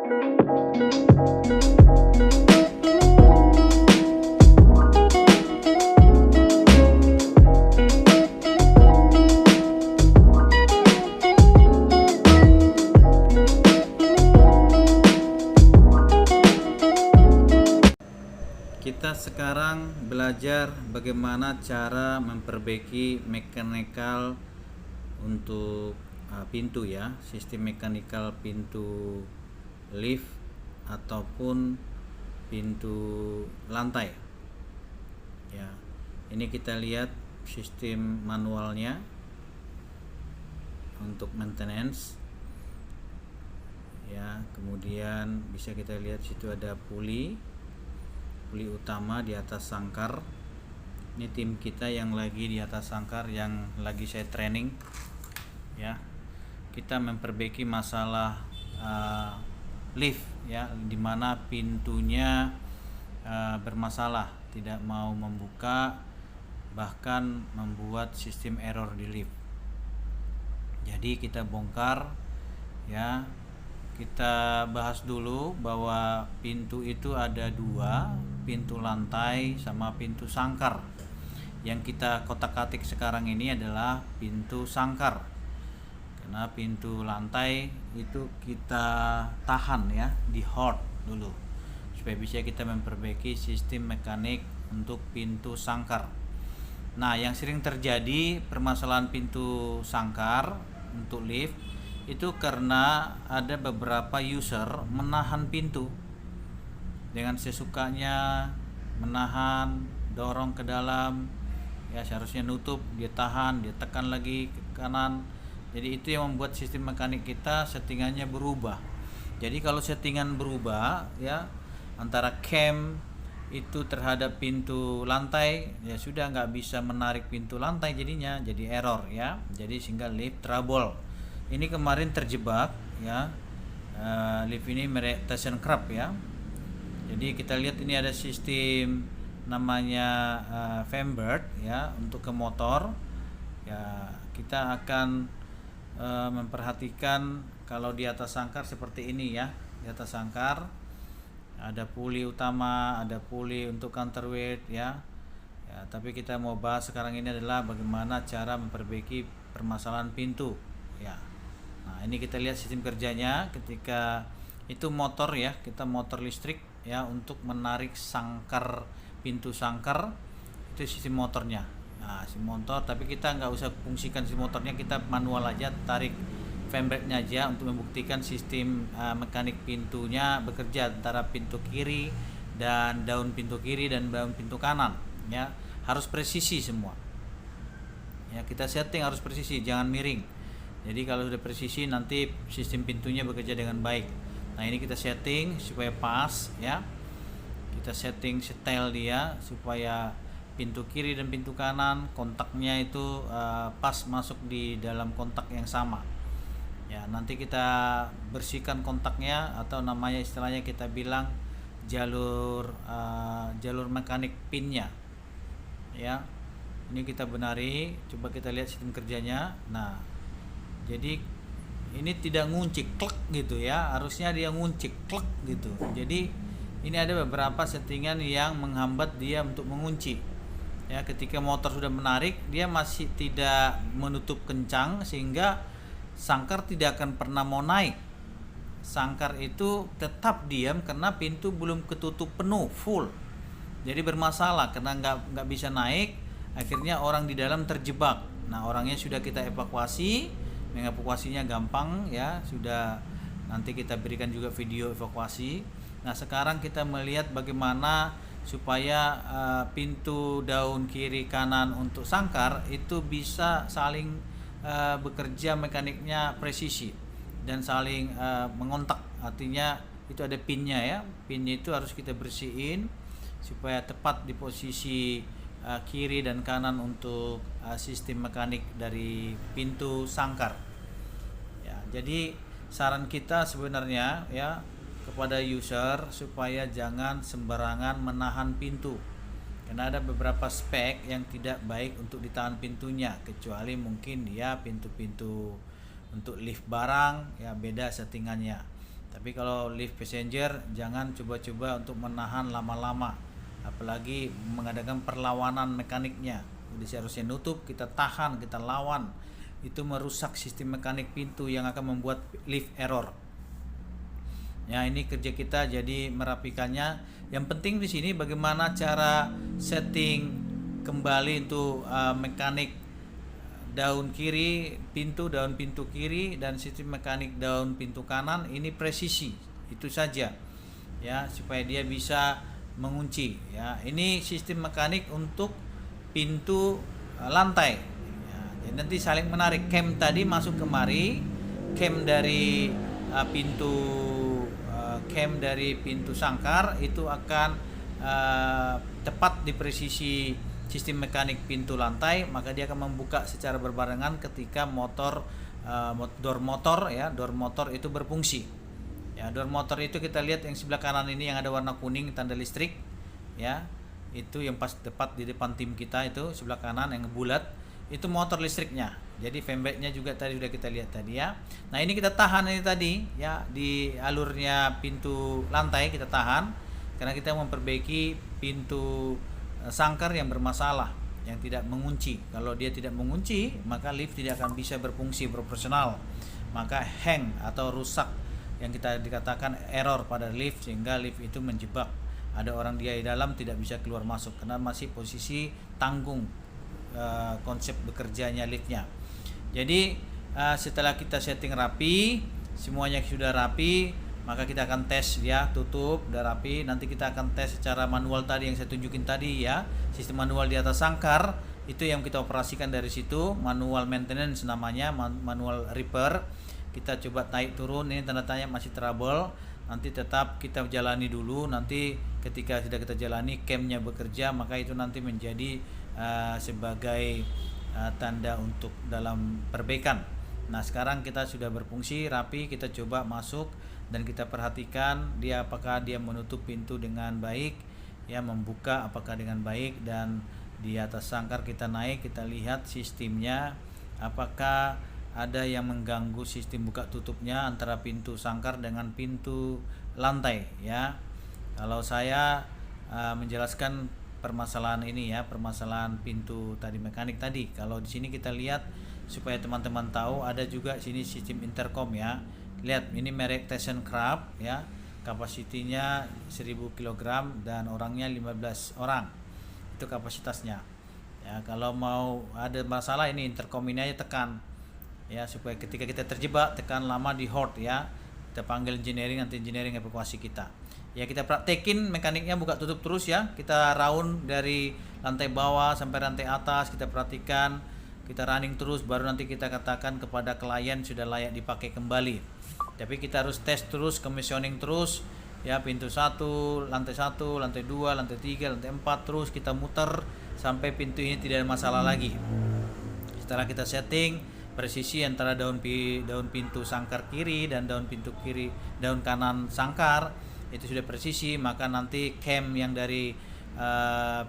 Kita sekarang belajar bagaimana cara memperbaiki mechanical untuk pintu ya, sistem mechanical pintu lift ataupun pintu lantai. Ya, ini kita lihat sistem manualnya untuk maintenance. Ya, kemudian bisa kita lihat situ ada pulley utama di atas sangkar. Ini tim kita yang lagi di atas sangkar, yang lagi saya training ya. Kita memperbaiki masalah lift ya, dimana pintunya bermasalah, tidak mau membuka, bahkan membuat sistem error di lift. Jadi kita bongkar ya. Kita bahas dulu bahwa pintu itu ada dua, pintu lantai sama pintu sangkar. Yang kita kotak-katik sekarang ini adalah pintu sangkar, karena pintu lantai itu kita tahan ya, di hold dulu supaya bisa kita memperbaiki sistem mekanik untuk pintu sangkar. Nah, yang sering terjadi permasalahan pintu sangkar untuk lift itu karena ada beberapa user menahan pintu dengan sesukanya, menahan, dorong ke dalam ya, seharusnya nutup, dia tahan, dia tekan lagi ke kanan. Jadi itu yang membuat sistem mekanik kita settingannya berubah. Jadi kalau settingan berubah ya, antara cam itu terhadap pintu lantai ya, sudah nggak bisa menarik pintu lantai, jadinya jadi error ya, jadi sehingga lift trouble. Ini kemarin terjebak ya, lift ini merek ThyssenKrupp ya. Jadi kita lihat ini ada sistem namanya Fambird ya, untuk ke motor ya. Kita akan memperhatikan kalau di atas sangkar seperti ini ya. Di atas sangkar ada pulley utama, ada pulley untuk counterweight ya. Ya, tapi kita mau bahas sekarang ini adalah bagaimana cara memperbaiki permasalahan pintu ya. Nah, ini kita lihat sistem kerjanya. Ketika itu motor ya, kita motor listrik ya, untuk menarik sangkar, pintu sangkar itu sistem motornya. Nah, sistem motor, tapi kita nggak usah fungsikan sistem motornya, kita manual aja, tarik Fambird-nya aja untuk membuktikan sistem mekanik pintunya bekerja antara pintu kiri dan daun pintu kiri dan daun pintu kanan ya. Harus presisi semua ya, kita setting harus presisi, jangan miring. Jadi kalau sudah presisi nanti sistem pintunya bekerja dengan baik. Nah, ini kita setting supaya pas ya. Kita setting setel dia supaya pintu kiri dan pintu kanan kontaknya itu pas masuk di dalam kontak yang sama. Ya, nanti kita bersihkan kontaknya, atau namanya istilahnya kita bilang jalur mekanik pinnya. Ya. Ini kita benari, coba kita lihat sistem kerjanya. Nah, jadi ini tidak ngunci klek gitu ya, harusnya dia ngunci klek gitu. Jadi ini ada beberapa settingan yang menghambat dia untuk mengunci ya. Ketika motor sudah menarik, dia masih tidak menutup kencang sehingga sangkar tidak akan pernah mau naik. Sangkar itu tetap diam karena pintu belum ketutup penuh full. Jadi bermasalah karena nggak bisa naik, akhirnya orang di dalam terjebak. Nah, orangnya sudah kita evakuasi. Mengevakuasinya gampang ya, sudah nanti kita berikan juga video evakuasi. Nah, sekarang kita melihat bagaimana supaya pintu daun kiri kanan untuk sangkar itu bisa saling bekerja mekaniknya presisi dan saling mengontak. Artinya itu ada pinnya ya, pinnya itu harus kita bersihin supaya tepat di posisi kiri dan kanan untuk sistem mekanik dari pintu sangkar ya. Jadi saran kita sebenarnya ya kepada user supaya jangan sembarangan menahan pintu, karena ada beberapa spek yang tidak baik untuk ditahan pintunya, kecuali mungkin dia pintu-pintu untuk lift barang ya, beda settingannya. Tapi kalau lift passenger jangan coba-coba untuk menahan lama-lama, apalagi mengadakan perlawanan mekaniknya. Jadi seharusnya nutup, kita tahan, kita lawan, itu merusak sistem mekanik pintu yang akan membuat lift error. Ya, ini kerja kita jadi merapikannya. Yang penting di sini bagaimana cara setting kembali untuk mekanik daun pintu kiri dan sistem mekanik daun pintu kanan. Ini presisi, itu saja ya, supaya dia bisa mengunci ya. Ini sistem mekanik untuk pintu lantai ya. Jadi nanti saling menarik, cam tadi masuk kemari, cam dari pintu sangkar itu akan tepat di presisi sistem mekanik pintu lantai, maka dia akan membuka secara berbarengan ketika door motor itu berfungsi. Ya, door motor itu kita lihat yang sebelah kanan ini yang ada warna kuning tanda listrik ya. Itu yang pas tepat di depan tim kita, itu sebelah kanan yang bulat, itu motor listriknya. Jadi fanbacknya juga tadi sudah kita lihat tadi ya. Nah, ini kita tahan ini tadi ya, di alurnya pintu lantai kita tahan karena kita memperbaiki pintu sangkar yang bermasalah, yang tidak mengunci. Kalau dia tidak mengunci, maka lift tidak akan bisa berfungsi proporsional, maka hang atau rusak, yang kita dikatakan error pada lift, sehingga lift itu menjebak. Ada orang dia di dalam tidak bisa keluar masuk karena masih posisi tanggung konsep bekerjanya liftnya. Jadi setelah kita setting rapi, semuanya sudah rapi, maka kita akan tes ya, tutup udah rapi. Nanti kita akan tes secara manual tadi yang saya tunjukin tadi ya, sistem manual di atas sangkar itu yang kita operasikan dari situ, manual maintenance namanya, manual repair. Kita coba naik turun, ini tanda tanya masih trouble, nanti tetap kita jalani dulu. Nanti ketika sudah kita jalani, camnya bekerja, maka itu nanti menjadi sebagai tanda untuk dalam perbaikan. Nah, sekarang kita sudah berfungsi rapi, kita coba masuk dan kita perhatikan dia apakah dia menutup pintu dengan baik ya, membuka apakah dengan baik. Dan di atas sangkar kita naik, kita lihat sistemnya apakah ada yang mengganggu sistem buka tutupnya antara pintu sangkar dengan pintu lantai ya. Kalau saya menjelaskan permasalahan ini ya, permasalahan pintu tadi mekanik tadi. Kalau di sini kita lihat supaya teman-teman tahu, ada juga sini sistem intercom ya. Lihat, ini merek ThyssenKrupp ya, kapasitinya 1000 kg dan orangnya 15 orang, itu kapasitasnya ya. Kalau mau ada masalah, ini intercom ini aja tekan ya, supaya ketika kita terjebak tekan lama di hold ya, kita panggil engineering, nanti engineering evakuasi kita ya. Kita praktekin mekaniknya buka tutup terus ya, kita round dari lantai bawah sampai lantai atas, kita perhatikan, kita running terus, baru nanti kita katakan kepada klien sudah layak dipakai kembali. Tapi kita harus tes terus, commissioning terus ya, pintu 1, lantai 1, lantai 2, lantai 3, lantai 4, terus kita muter sampai pintu ini tidak ada masalah lagi. Setelah kita setting presisi antara daun pintu sangkar kiri dan daun kanan sangkar itu sudah presisi, maka nanti cam yang dari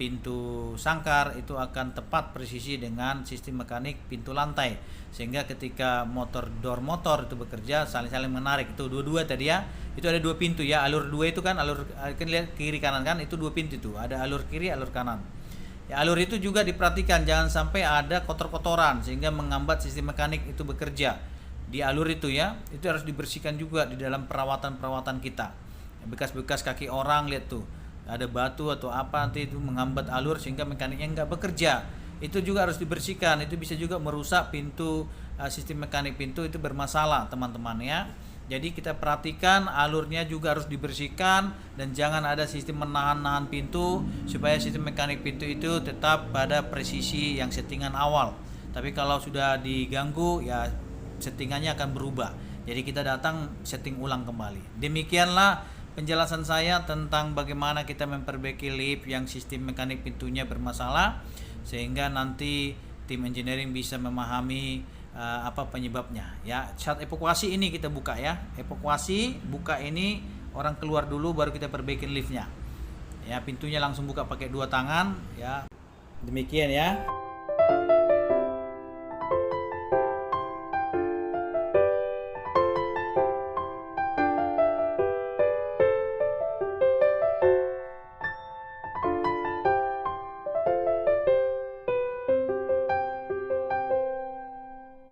pintu sangkar itu akan tepat presisi dengan sistem mekanik pintu lantai, sehingga ketika door motor itu bekerja saling menarik. Itu dua-dua tadi ya, itu ada dua pintu ya, alur dua itu kan, alur kan lihat kiri kanan kan, itu dua pintu itu, ada alur kiri alur kanan ya. Alur itu juga diperhatikan jangan sampai ada kotor-kotoran sehingga menghambat sistem mekanik itu bekerja di alur itu ya. Itu harus dibersihkan juga di dalam perawatan kita. Bekas-bekas kaki orang, lihat tuh ada batu atau apa, nanti itu menghambat alur sehingga mekaniknya nggak bekerja. Itu juga harus dibersihkan, itu bisa juga merusak pintu, sistem mekanik pintu itu bermasalah teman-teman ya. Jadi kita perhatikan alurnya juga harus dibersihkan, dan jangan ada sistem menahan-nahan pintu, supaya sistem mekanik pintu itu tetap pada presisi yang settingan awal. Tapi kalau sudah diganggu ya settingannya akan berubah, jadi kita datang setting ulang kembali. Demikianlah penjelasan saya tentang bagaimana kita memperbaiki lift yang sistem mekanik pintunya bermasalah, sehingga nanti tim engineering bisa memahami apa penyebabnya ya. Saat evakuasi ini kita buka ya, evakuasi buka ini, orang keluar dulu baru kita perbaikin liftnya ya. Pintunya langsung buka pakai 2 tangan ya. Demikian ya.